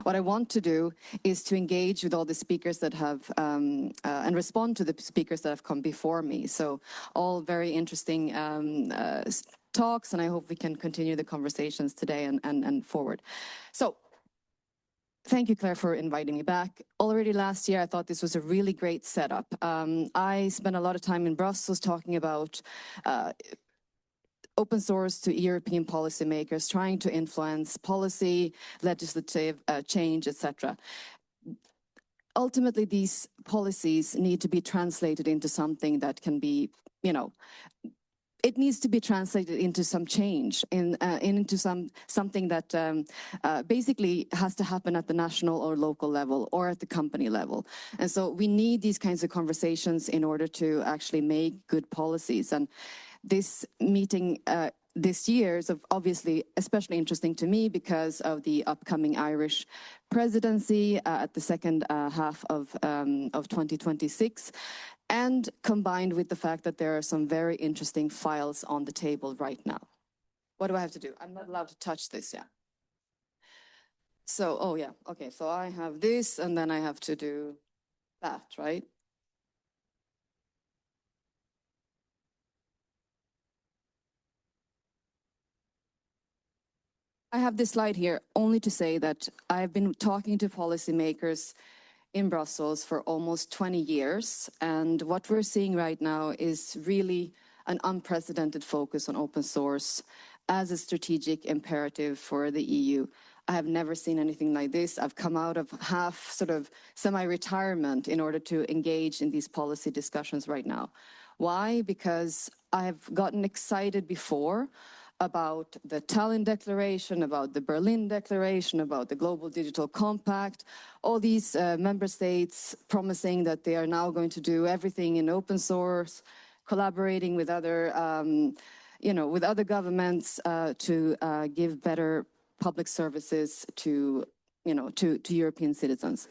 What I want to do is to engage with all the speakers that have, and respond to the speakers that have come before me. So all very interesting talks, and I hope we can continue the conversations today and forward. So thank you, Claire, for inviting me back. Already last year, I thought this was a really great setup. I spent a lot of time in Brussels talking about open source to European policymakers, trying to influence policy, legislative change, etc. Ultimately, these policies need to be translated into something that can be, it needs to be translated into some change, into something that basically has to happen at the national or local level or at the company level. And so we need these kinds of conversations in order to actually make good policies. And this meeting this year is obviously especially interesting to me because of the upcoming Irish presidency at the second half of 2026, and combined with the fact that there are some very interesting files on the table right now. What do I have to do? I'm not allowed to touch this, yeah. So, oh yeah, okay, so I have this and then I have to do that, right? I have this slide here only to say that I've been talking to policymakers in Brussels for almost 20 years. And what we're seeing right now is really an unprecedented focus on open source as a strategic imperative for the EU. I have never seen anything like this. I've come out of half sort of semi-retirement in order to engage in these policy discussions right now. Why? Because I've gotten excited before about the Tallinn Declaration, about the Berlin Declaration, about the Global Digital Compact, all these member states promising that they are now going to do everything in open source, collaborating with other, with other governments to give better public services to European citizens.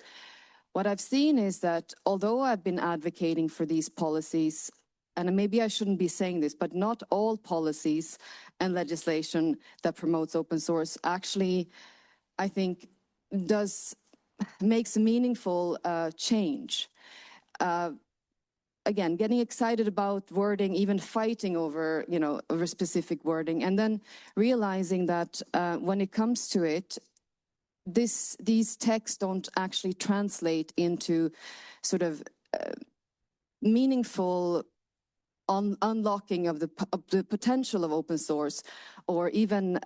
What I've seen is that although I've been advocating for these policies, and maybe I shouldn't be saying this, but not all policies and legislation that promotes open source actually, I think, makes a meaningful change. Again, getting excited about wording, even fighting over, over specific wording, and then realizing that when it comes to it, these texts don't actually translate into sort of meaningful unlocking of the potential of open source, or even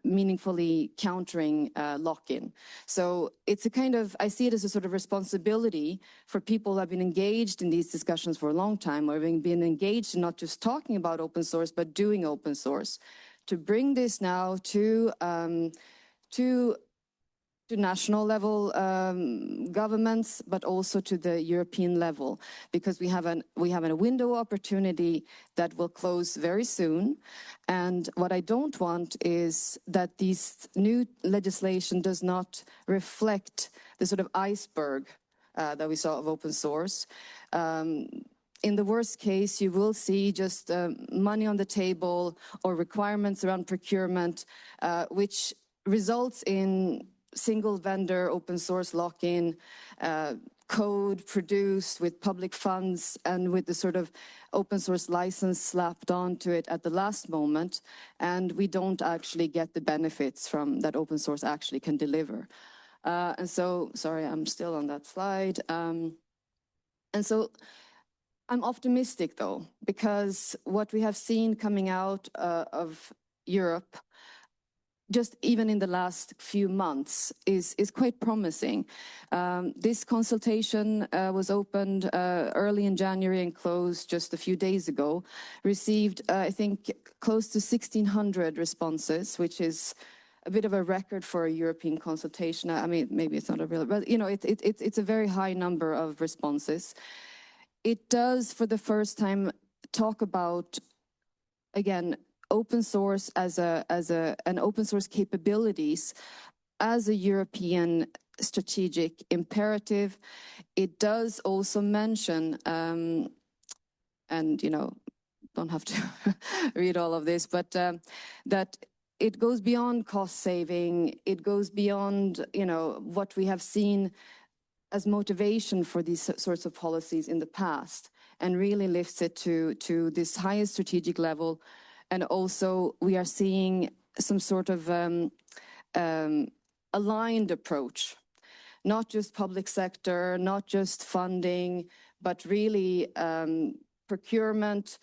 meaningfully countering lock-in. So it's a kind of, I see it as a sort of responsibility for people who have been engaged in these discussions for a long time, or having been engaged in not just talking about open source, but doing open source, to bring this now to national level governments, but also to the European level, because we have a window of opportunity that will close very soon. And what I don't want is that this new legislation does not reflect the sort of iceberg that we saw of open source. In the worst case, you will see just money on the table or requirements around procurement, which results in single vendor open source lock-in, code produced with public funds and with the sort of open source license slapped onto it at the last moment, and we don't actually get the benefits from that open source actually can deliver. And so, sorry, I'm still on that slide. And so I'm optimistic though, because what we have seen coming out of Europe just even in the last few months is quite promising. This consultation was opened early in January and closed just a few days ago, received, I think, close to 1,600 responses, which is a bit of a record for a European consultation. I mean, maybe it's not a real, but it's a very high number of responses. It does, for the first time, talk about, again, open source and open source capabilities as a European strategic imperative. It does also mention, and don't have to read all of this, but that it goes beyond cost saving. It goes beyond, what we have seen as motivation for these sorts of policies in the past, and really lifts it to this highest strategic level. And also we are seeing some sort of aligned approach, not just public sector, not just funding, but really procurement,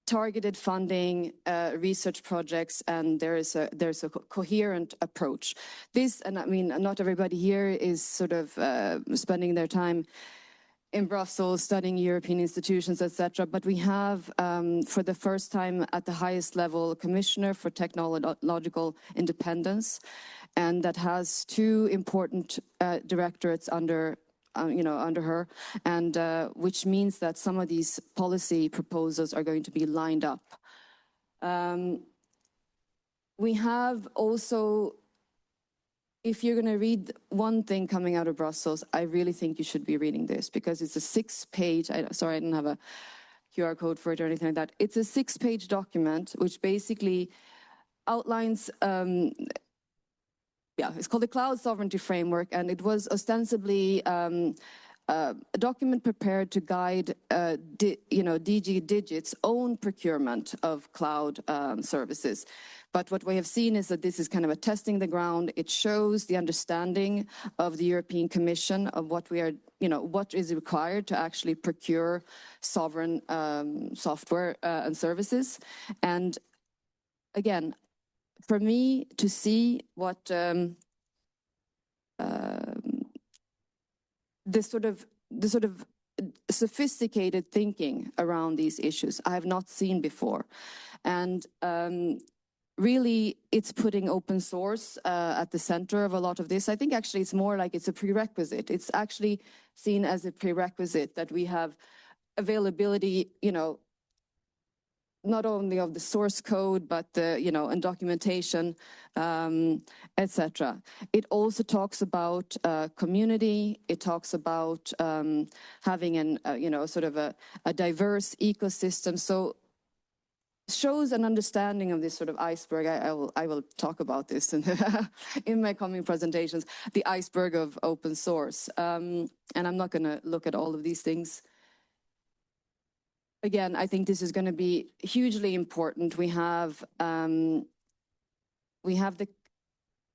targeted funding, research projects, and there's a coherent approach. This, and I mean, not everybody here is sort of spending their time in Brussels studying European institutions, etc. But we have, for the first time at the highest level, a commissioner for technological independence, and that has two important directorates under her, and which means that some of these policy proposals are going to be lined up. We have also, if you're going to read one thing coming out of Brussels, I really think you should be reading this, because it's a 6-page, sorry, I didn't have a QR code for it or anything like that. It's a 6-page document which basically outlines, it's called the Cloud Sovereignty Framework, and it was ostensibly a document prepared to guide DG Digit's own procurement of cloud services. But what we have seen is that this is kind of a testing the ground. It shows the understanding of the European Commission of what we are, what is required to actually procure sovereign software and services. And again, for me to see what this sort of sophisticated thinking around these issues I have not seen before. And really, it's putting open source at the center of a lot of this. I think actually it's more like it's a prerequisite. It's actually seen as a prerequisite that we have availability, not only of the source code, but and documentation, etc. It also talks about community. It talks about having an sort of a diverse ecosystem. So shows an understanding of this sort of iceberg. I will talk about this in my coming presentations. The iceberg of open source, and I'm not going to look at all of these things. Again, I think this is going to be hugely important. We have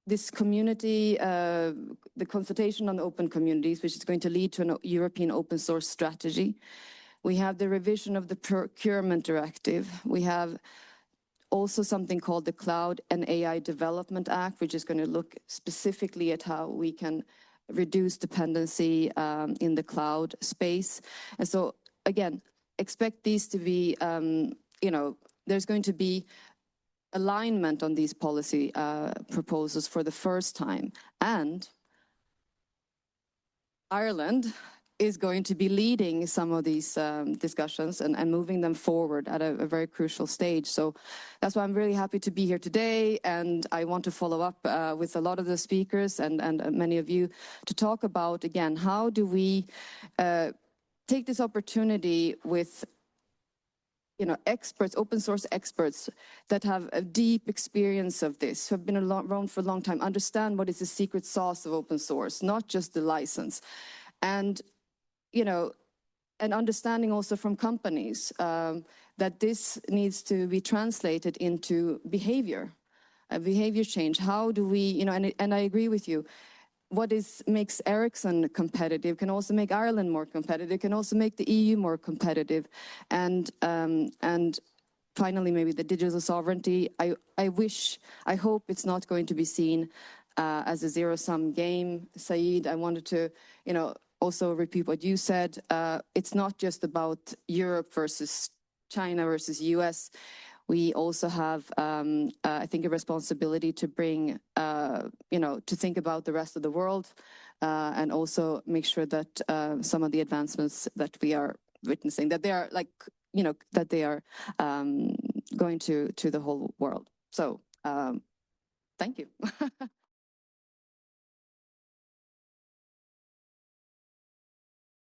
this community, the consultation on open communities, which is going to lead to a European open source strategy. We have the revision of the procurement directive. We have also something called the Cloud and AI Development Act, which is going to look specifically at how we can reduce dependency in the cloud space. And so, again, expect these to be, there's going to be alignment on these policy proposals for the first time. And Ireland is going to be leading some of these discussions and moving them forward at a very crucial stage. So that's why I'm really happy to be here today, and I want to follow up with a lot of the speakers and many of you to talk about, again, how do we take this opportunity with experts, open source experts that have a deep experience of this, who have been around for a long time, understand what is the secret sauce of open source, not just the license. And and understanding also from companies that this needs to be translated into behavior, behavior change. How do we, and I agree with you, what makes Ericsson competitive can also make Ireland more competitive, can also make the EU more competitive. And finally, maybe the digital sovereignty. I hope it's not going to be seen as a zero-sum game. Saeed, I wanted to, also repeat what you said. It's not just about Europe versus China versus US. We also have, I think, a responsibility to bring, to think about the rest of the world and also make sure that some of the advancements that we are witnessing, that they are that they are going to the whole world. So, thank you.